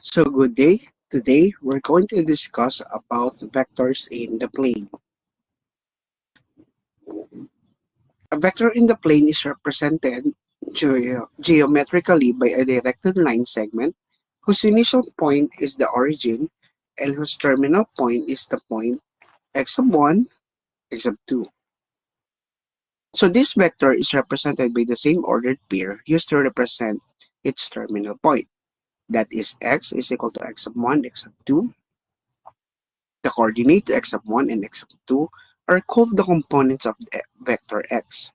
So good day. Today we're going to discuss about vectors in the plane. A vector in the plane is represented geometrically by a directed line segment whose initial point is the origin and whose terminal point is the point x of 1, x of 2. So this vector is represented by the same ordered pair used to represent its terminal point. That is x is equal to x of 1, x of 2. The coordinate x of 1 and x of 2 are called the components of the vector x.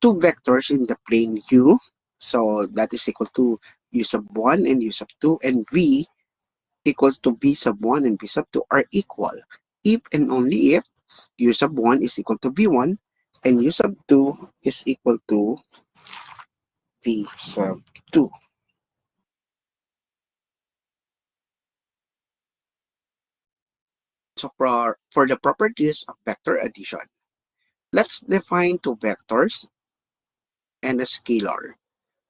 Two vectors in the plane u, so that is equal to u sub 1 and u sub 2, and v equals to v sub 1 and v sub 2 are equal if and only if u sub 1 is equal to v1 and u sub 2 is equal to v sub 2. So for the properties of vector addition, let's define two vectors and a scalar.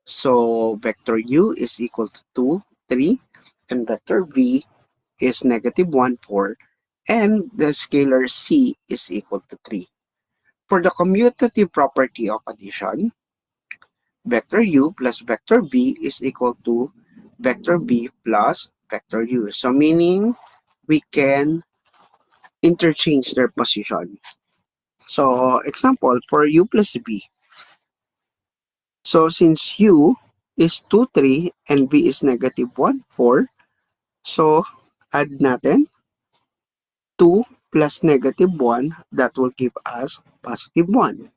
So vector u is equal to 2, 3, and vector v is negative 1, 4, and the scalar c is equal to 3. For the commutative property of addition, vector u plus vector v is equal to vector v plus vector u. So meaning we can interchange their position. So example, for u plus v. So since u is 2, 3, and v is negative 1, 4, so add natin 2 plus negative 1, that will give us positive 1.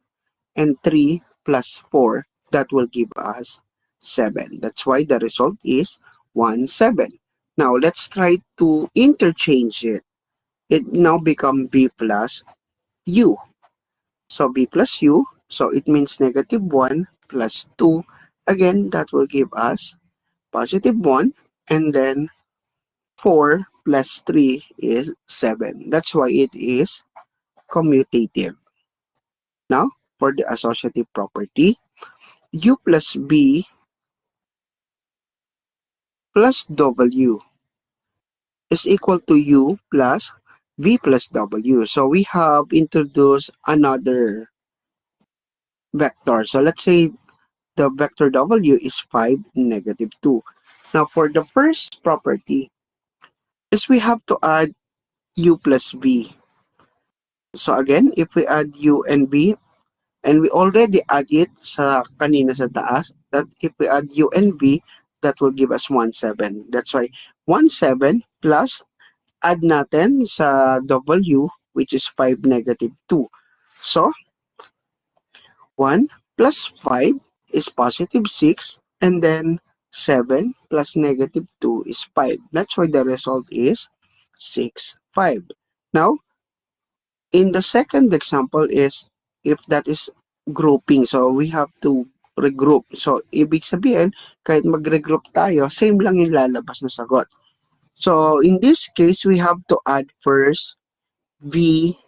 And 3 plus 4, that will give us 7. That's why the result is 1, 7. Now, let's try to interchange it. It now become b plus u. So, b plus u, so it means negative 1 plus 2. Again, that will give us positive 1. And then 4 plus 3 is 7. That's why it is commutative. Now, for the associative property, u plus v plus w is equal to u plus v plus w. So we have introduced another vector. So let's say the vector w is 5, negative 2. Now for the first property is we have to add u plus v. So again, if we add u and v, and we already add it sa kanina sa taas, that if we add u and v, that will give us 1, 7. That's why 1, 7 plus add natin sa w, which is 5, negative 2. So, 1 plus 5 is positive 6, and then 7 plus negative 2 is 5. That's why the result is 6, 5. Now, in the second example is if that is grouping. So, we have to regroup. So, ibig sabihin, kahit mag-regroup tayo, same lang yung lalabas na sagot. So, in this case, we have to add first V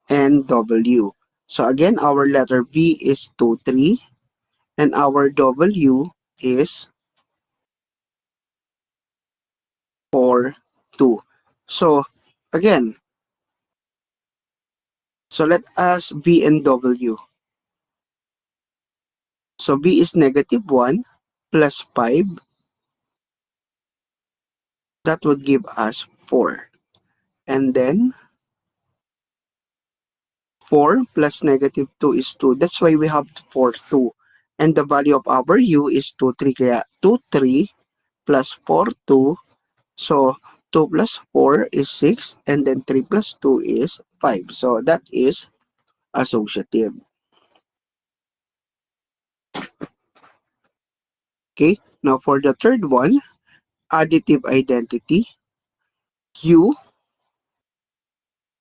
and W. So, again, our letter V is 2, 3, and our W is 4, 2. So, again, so let us V and W. So, V is negative 1 plus 5. That would give us 4. And then, 4 plus negative 2 is 2. That's why we have 4, 2. And the value of our U is 2, 3. Kaya 2, 3 plus 4, 2. So, 2 plus 4 is 6. And then 3 plus 2 is 5. So, that is associative. Okay. Now, for the third one, additive identity. U,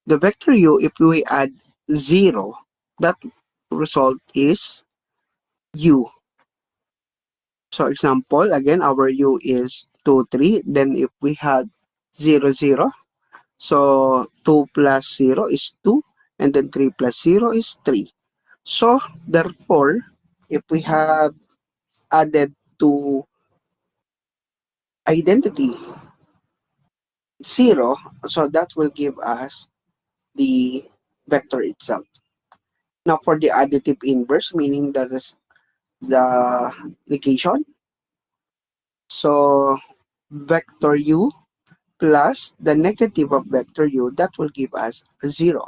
the vector U, if we add 0, that result is U. So example, again, our U is 2, 3. Then if we had 0, 0, so 2 plus 0 is 2. And then 3 plus 0 is 3. So therefore, if we have added to identity, 0, so that will give us the vector itself. Now for the additive inverse, meaning the negation, so vector u plus the negative of vector u, that will give us a 0.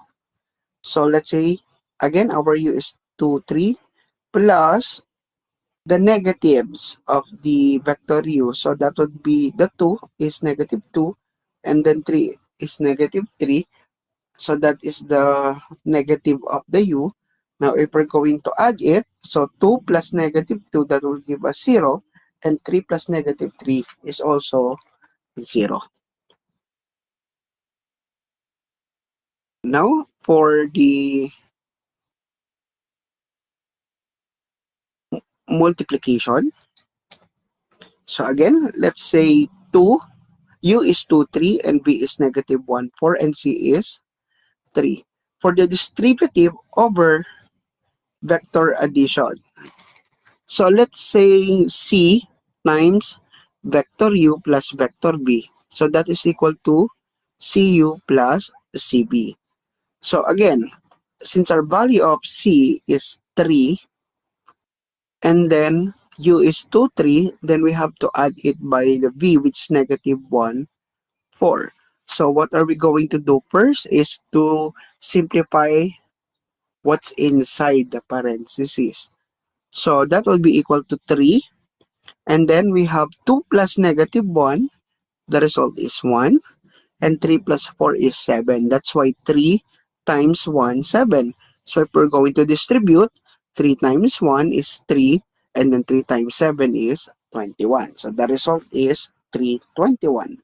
So let's say, again, our u is 2, 3, plus the negatives of the vector u. So that would be, the 2 is negative 2, and then 3 is negative 3. So that is the negative of the u. Now, if we're going to add it, so 2 plus negative 2, that will give us 0, and 3 plus negative 3 is also 0. Now, for the multiplication, so again, let's say 2, u is 2, 3, and v is negative 1, 4, and c is 3. For the distributive over vector addition, so let's say c times vector u plus vector b. So that is equal to cu plus cb. So again, since our value of c is 3, and then u is 2, 3, then we have to add it by the v, which is negative 1, 4. So what are we going to do first is to simplify what's inside the parentheses. So that will be equal to 3. And then we have 2 plus negative 1. The result is 1. And 3 plus 4 is 7. That's why 3 times 1, 7. So if we're going to distribute, 3 times 1 is 3. And then 3 times 7 is 21. So the result is 321.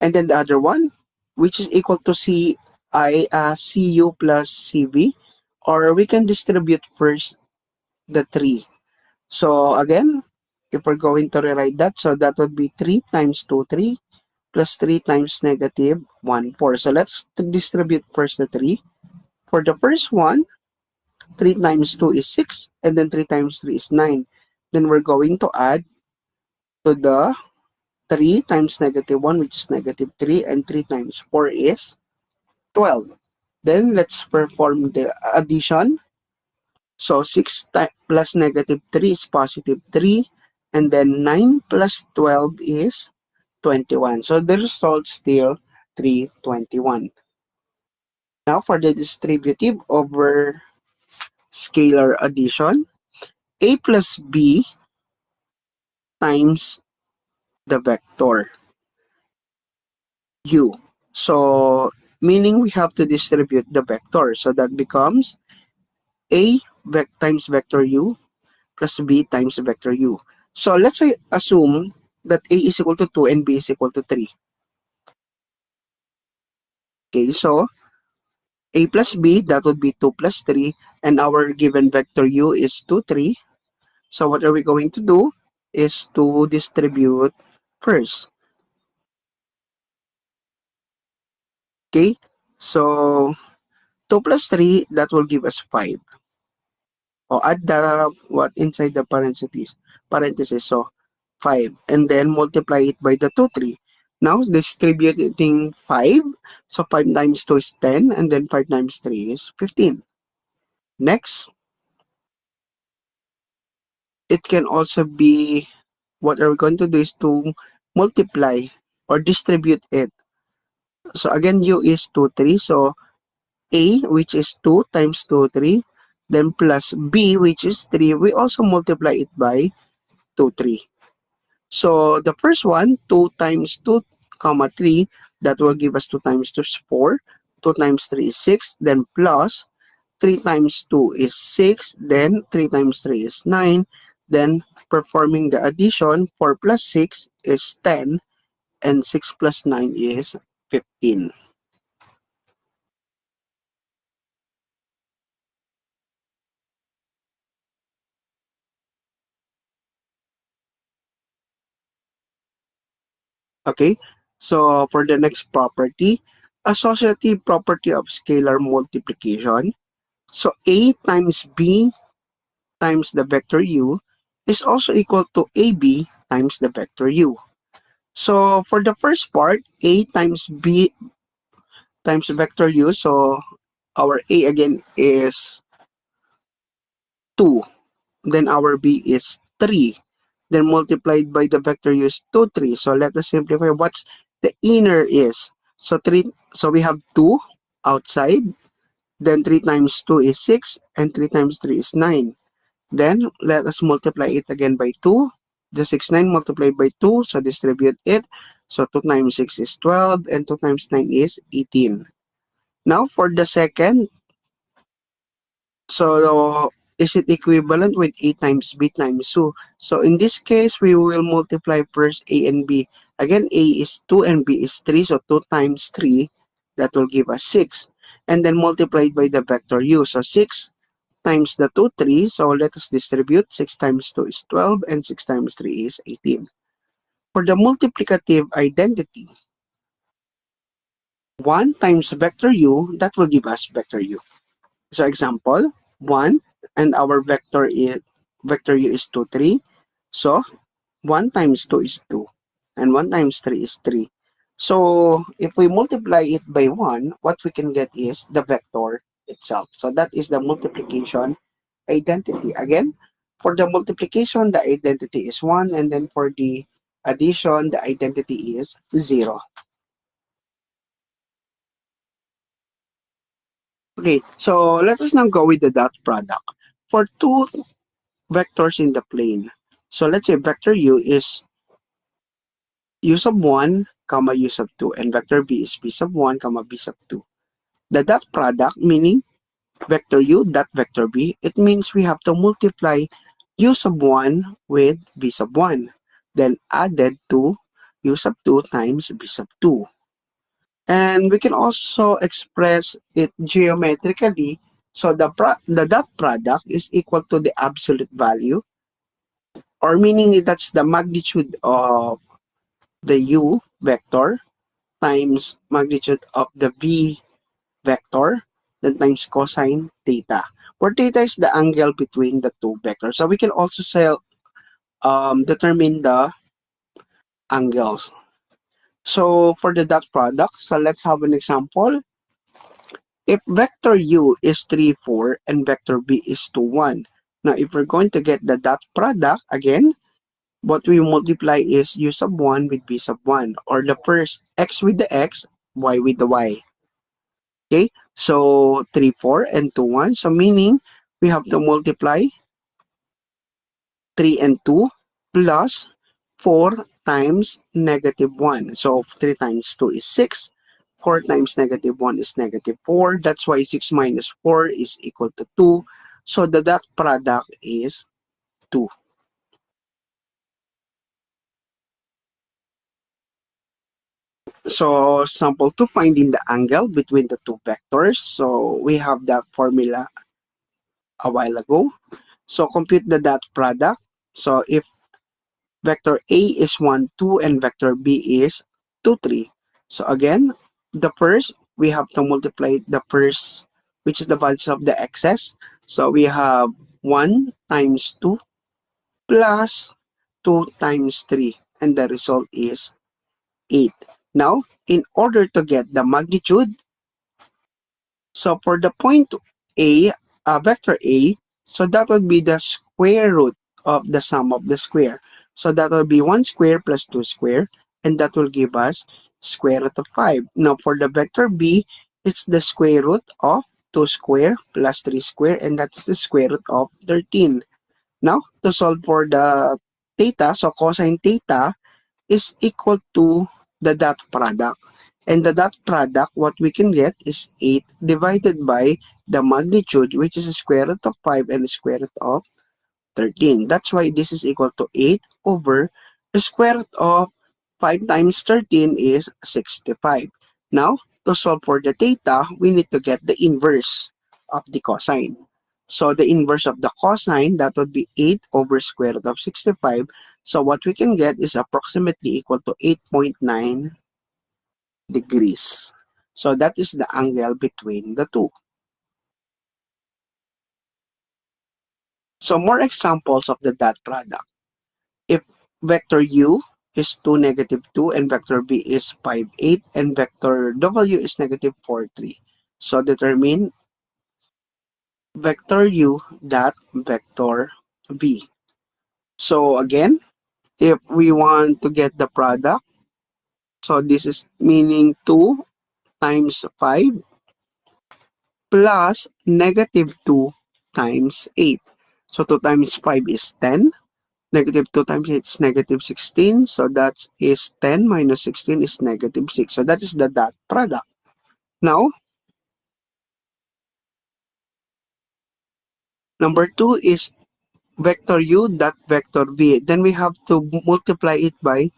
And then the other one, which is equal to Cu plus Cv, or we can distribute first the 3. So again, if we're going to rewrite that, so that would be 3 times 2, 3, plus 3 times negative 1, 4. So let's distribute first the 3. For the first one, 3 times 2 is 6, and then 3 times 3 is 9. Then we're going to add to the 3 times negative 1, which is negative 3, and 3 times 4 is 12. Then let's perform the addition. So 6 plus negative 3 is positive 3. And then 9 plus 12 is 21. So the result still 321. Now for the distributive over scalar addition, a plus b times the vector u. So meaning we have to distribute the vector. So that becomes a times vector u plus b times vector u. So let's say assume that a is equal to 2 and b is equal to 3. Okay, so a plus b, that would be 2 plus 3, and our given vector u is 2, 3. So what are we going to do is to distribute first. Okay, so 2 plus 3, that will give us 5. Or add the what inside the parentheses, so 5, and then multiply it by the 2, 3. Now distributing 5, so 5 times 2 is 10, and then 5 times 3 is 15. Next, it can also be, what are we going to do is to multiply or distribute it. So again, u is 2, 3, so a, which is 2 times 2, 3, then plus b, which is 3, we also multiply it by 2, 3. So the first one, 2 times 2, comma 3, that will give us 2 times 2 is 4, 2 times 3 is 6, then plus 3 times 2 is 6, then 3 times 3 is 9, then performing the addition, 4 plus 6 is 10, and 6 plus 9 is 15. Okay, so for the next property, associative property of scalar multiplication. So A times B times the vector U is also equal to AB times the vector U. So for the first part, A times B times vector U, so our A again is 2, then our B is 3, then multiplied by the vector U is 2, 3. So let us simplify what's the inner is. So 3, so we have 2 outside, then 3 times 2 is 6, and 3 times 3 is 9. Then let us multiply it again by 2. The 6, 9 multiplied by 2, so distribute it. So 2 times 6 is 12, and 2 times 9 is 18. Now for the second, so is it equivalent with A times B times 2? So in this case, we will multiply first A and B. Again, A is 2 and B is 3, so 2 times 3, that will give us 6. And then multiplied by the vector U. So 6 times the 2, 3. So let us distribute. 6 times 2 is 12, and 6 times 3 is 18. For the multiplicative identity, 1 times vector U, that will give us vector U. So example, 1 and our vector U is 2, 3. So 1 times 2 is 2 and 1 times 3 is 3. So if we multiply it by 1, what we can get is the vector itself. So that is the multiplication identity. Again, for the multiplication, the identity is 1, and then for the addition, the identity is 0. Okay, so let us now go with the dot product. For two vectors in the plane, so let's say vector u is u sub 1, comma u sub 2, and vector b is b sub 1, comma b sub 2. The dot product, meaning vector u dot vector b, it means we have to multiply u sub 1 with b sub 1, then added to u sub 2 times b sub 2. And we can also express it geometrically. So the dot product is equal to the absolute value, or meaning that's the magnitude of the u vector times magnitude of the v vector, then times cosine theta, where theta is the angle between the two vectors. So we can also determine the angles. So for the dot product, so let's have an example. If vector u is 3, 4, and vector b is 2, 1. Now, if we're going to get the dot product, again, what we multiply is u sub 1 with b sub 1, or the first x with the x, y with the y. Okay, so 3, 4, and 2, 1. So meaning, we have to multiply 3 and 2 plus 4 times negative 1. So 3 times 2 is 6. 4 times negative 1 is negative 4. That's why 6 minus 4 is equal to 2. So the dot product is 2. So sample to finding the angle between the two vectors. So we have that formula a while ago. So compute the dot product. So if vector A is 1, 2, and vector B is 2, 3. So again, the first, we have to multiply the first, which is the values of the x's. So we have 1 times 2 plus 2 times 3, and the result is 8. Now, in order to get the magnitude, so for the point A, vector A, so that would be the square root of the sum of the square. So that will be 1 square plus 2 square, and that will give us square root of 5. Now for the vector B, it's the square root of 2 square plus 3 square, and that's the square root of 13. Now, to solve for the theta, so cosine theta is equal to the dot product. And the dot product, what we can get is 8 divided by the magnitude, which is the square root of 5 and the square root of 13. That's why this is equal to 8 over the square root of 5 times 13 is 65. Now, to solve for the theta, we need to get the inverse of the cosine. So the inverse of the cosine, that would be 8 over square root of 65. So what we can get is approximately equal to 8.9 degrees. So that is the angle between the two. So more examples of the dot product. If vector u is 2, -2, and vector b is 5, 8, and vector w is -4, 3. So determine vector u dot vector b. So again, if we want to get the product, so this is meaning 2 times 5 plus -2 times 8. So 2 times 5 is 10. -2 times 8 is -16. So that is 10 minus 16 is -6. So that is the dot product. Now, number 2 is vector u dot vector v. Then we have to multiply it by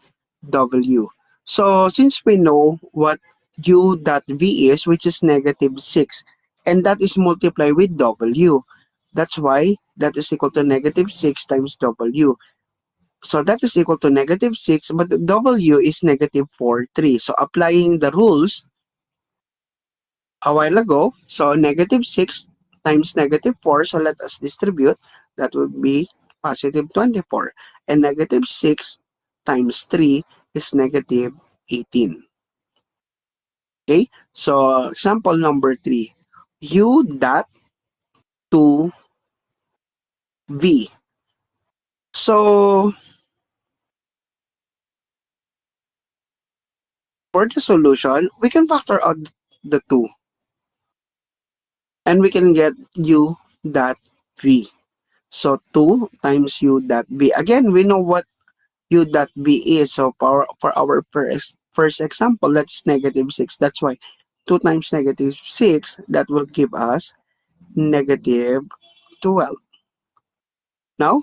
w. So since we know what u dot v is, which is -6, and that is multiplied with w, that's why that is equal to -6 times w. So that is equal to -6, but the w is -4, 3. So applying the rules a while ago, so -6 times -4, so let us distribute, that would be positive 24. And -6 times 3 is -18. Okay, so example number 3, u dot to v. So for the solution, we can factor out the 2 and we can get u dot v. So 2 times u dot v. Again, we know what u dot v is. So for our first example, that's -6. That's why 2 times -6, that will give us -12. Now,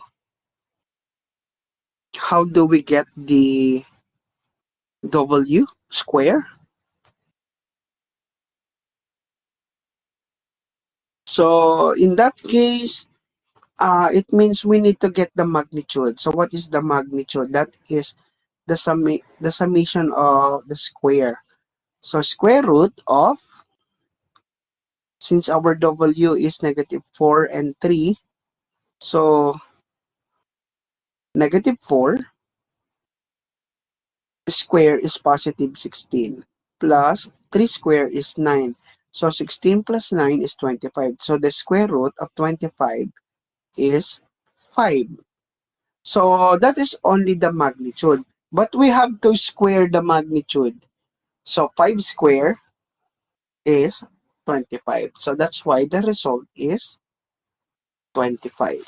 how do we get the w square? So in that case, it means we need to get the magnitude. So what is the magnitude? That is the summation of the square. So square root of, since our w is -4 and 3, so -4 square is positive 16 plus 3 square is 9. So 16 plus 9 is 25. So the square root of 25 is 5. So that is only the magnitude. But we have to square the magnitude. So 5 square is 25. So that's why the result is 25.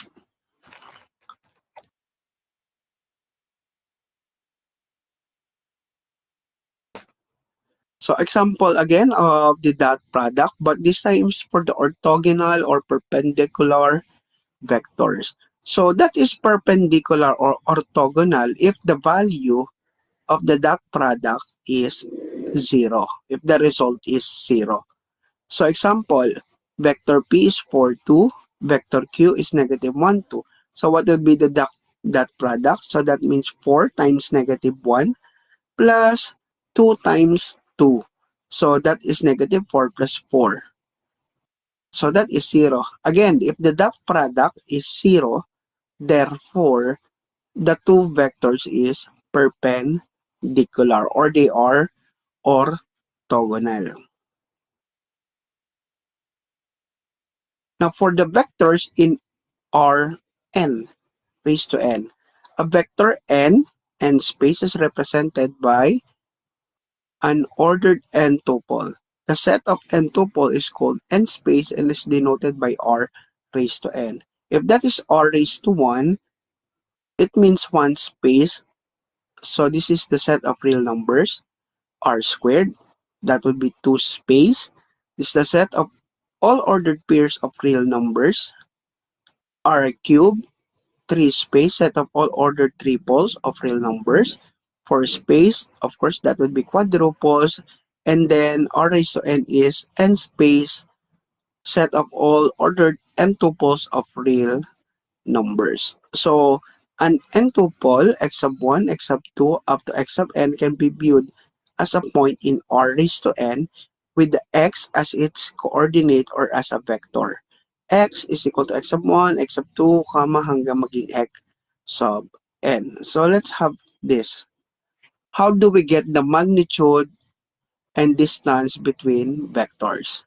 So example again of the dot product, but this time is for the orthogonal or perpendicular vectors. So that is perpendicular or orthogonal if the value of the dot product is 0, if the result is 0. So example, vector P is 4, 2, vector Q is -1, 2. So what would be the dot product? So that means 4 times -1 plus 2 times 2. So that is -4 plus 4. So that is 0. Again, if the dot product is 0, therefore, the two vectors is perpendicular or they are orthogonal. Now for the vectors in Rn raised to n, a vector n space is represented by an ordered n tuple. The set of n tuple is called n space and is denoted by r raised to n. If that is r raised to 1, it means one space. So this is the set of real numbers, r squared. That would be 2 space. This is the set of all ordered pairs of real numbers, r cubed. 3 space, set of all ordered triples of real numbers. 4 space, of course, that would be quadruples. And then r raised to n is n space, set of all ordered n tuples of real numbers. So an n tuple x sub 1, x sub 2 up to x sub n can be viewed as a point in r raised to n with the x as its coordinate or as a vector. x is equal to x sub 1, x sub 2, comma, hanggang maging x sub n. So let's have this. How do we get the magnitude and distance between vectors?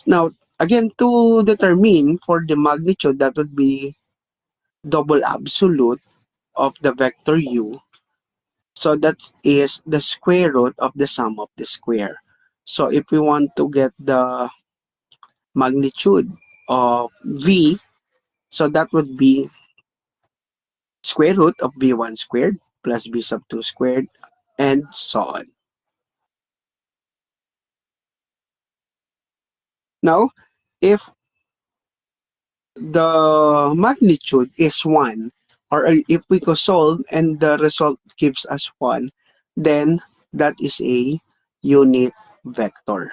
Now, again, to determine for the magnitude, that would be double absolute of the vector u. So that is the square root of the sum of the square. So if we want to get the magnitude of v, so that would be square root of v1 squared plus v sub 2 squared and so on. Now, if the magnitude is 1, or if we could solve and the result gives us 1, then that is a unit vector.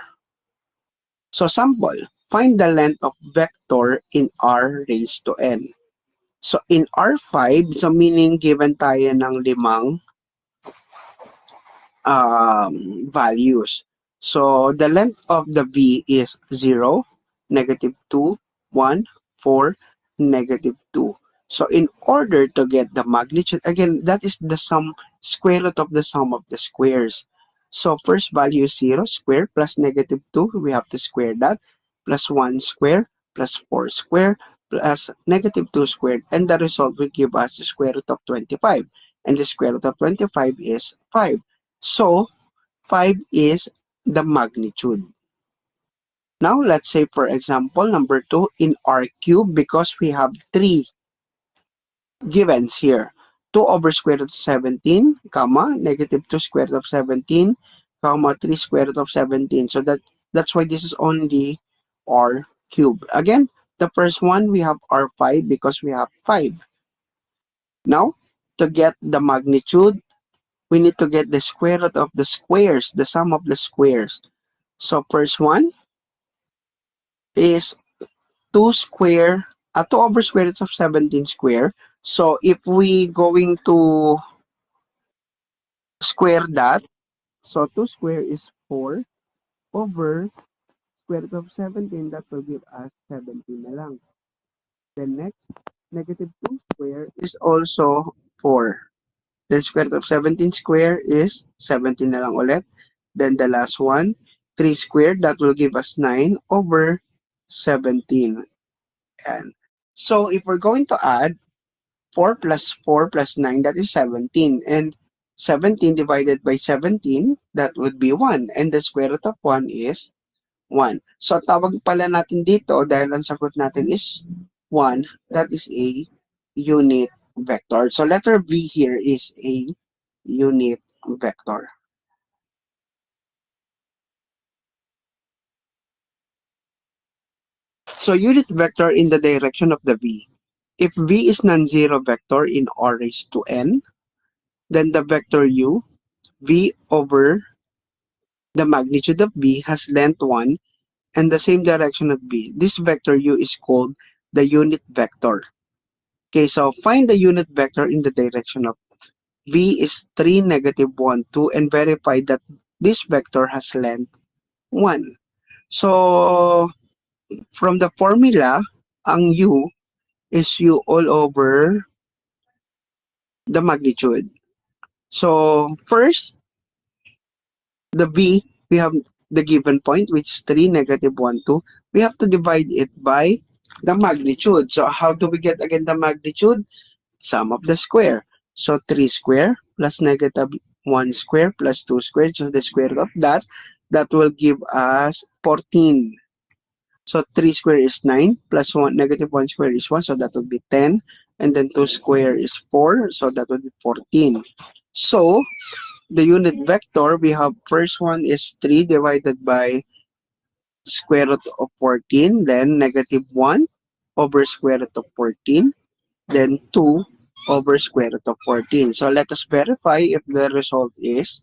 So sample, find the length of vector in R raised to n. So in R5, so meaning given tayo ng limang values. So the length of the V is 0, -2, 1, 4, -2. So in order to get the magnitude, again, that is the square root of the sum of the squares. So first value is 0 square plus -2, we have to square that, plus 1 square plus 4 square plus -2 squared, and the result will give us the square root of 25. And the square root of 25 is 5. So 5 is the magnitude. Now, let's say, for example, number 2 in R cube, because we have 3 givens here. 2 over square root of 17, comma, -2 square root of 17, comma, 3 square root of 17. So that's why this is only R cube. Again, the first one, we have R5 because we have 5. Now, to get the magnitude, we need to get the square root of the squares, the sum of the squares. So first one is 2 square, 2 over square root of 17 square. So if we going to square that, so 2 square is 4 over square root of 17, that will give us 17 na lang. Then next, -2 square is also 4. Then square root of 17 square is 17 na lang ulit. Then the last one, 3 squared, that will give us 9 over 17. And so if we're going to add 4 plus 4 plus 9, that is 17. And 17 divided by 17, that would be 1. And the square root of 1 is 1. So tawag pala natin dito, dahil ang sagot natin is 1, that is a unit vector. So letter V here is a unit vector. So unit vector in the direction of the V. If V is non-zero vector in R raised to n, then the vector U, V over the magnitude of V, has length 1 and the same direction of V. This vector U is called the unit vector. Okay, so find the unit vector in the direction of V is 3, -1, 2, and verify that this vector has length 1. So, from the formula, ang U is U all over the magnitude. So, first, the V, we have the given point, which is 3, -1, 2. We have to divide it by the magnitude. So, how do we get again the magnitude? Sum of the square. So, 3 square plus -1 square plus 2 squared. So, the square root of that will give us 14. So 3 square is 9 plus 1, -1 square is 1, so that would be 10. And then 2 square is 4, so that would be 14. So the unit vector, we have first one is 3 divided by square root of 14, then -1 over square root of 14, then 2 over square root of 14. So let us verify if the result is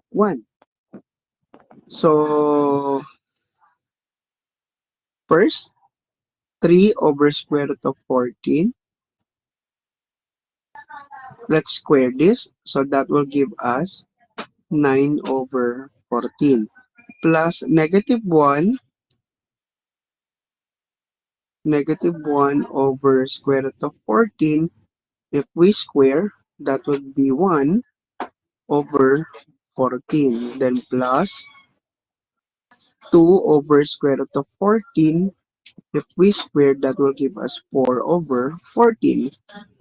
1. So first, 3 over square root of 14. Let's square this. So that will give us 9 over 14 plus -1 negative 1 over square root of 14. If we square, that would be 1 over 14. Then plus 2 over square root of 14. If we square, that will give us 4 over 14.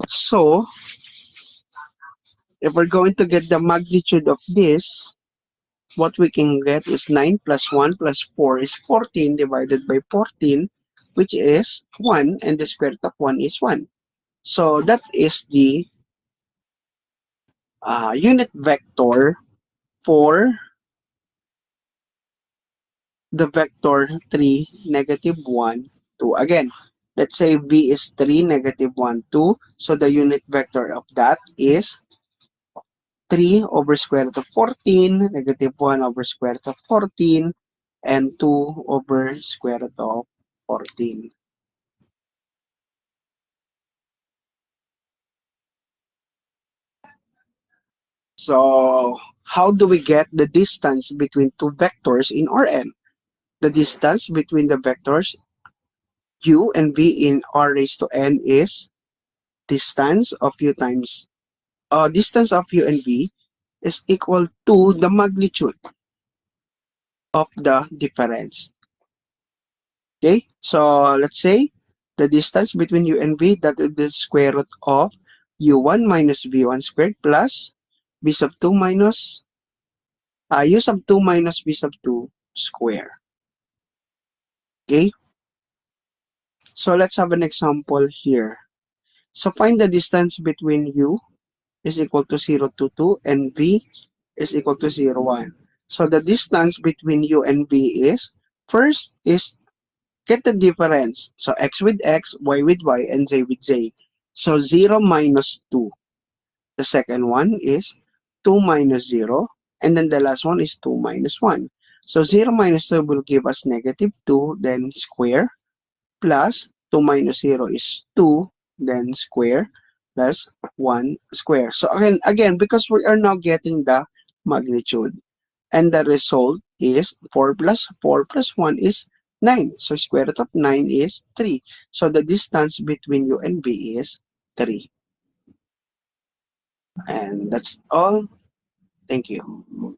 So, if we're going to get the magnitude of this, what we can get is 9 plus 1 plus 4 is 14 divided by 14, which is 1, and the square root of 1 is 1. So that is the unit vector for the vector 3, negative 1, 2. Again, let's say v is 3, negative 1, 2. So the unit vector of that is 3 over square root of 14, negative 1 over square root of 14, and 2 over square root of 14. So, how do we get the distance between two vectors in Rn? The distance between the vectors u and v in r raised to n is distance of u times distance of u and v is equal to the magnitude of the difference. Okay, so let's say the distance between u and v, that is the square root of u1 minus v1 squared plus v sub 2 minus u sub 2 minus v sub 2 square. Okay, so let's have an example here. So find the distance between u is equal to 0 to 2 and v is equal to 0, 1. So the distance between u and v is, first is get the difference. So x with x, y with y, and z with z. So 0 minus 2. The second one is 2 minus 0. And then the last one is 2 minus 1. So 0 minus 2 will give us negative 2, then square, plus 2 minus 0 is 2, then square, plus 1 square. So again, because we are now getting the magnitude, and the result is 4 plus 4 plus 1 is 9. So square root of 9 is 3. So the distance between u and v is 3. And that's all. Thank you.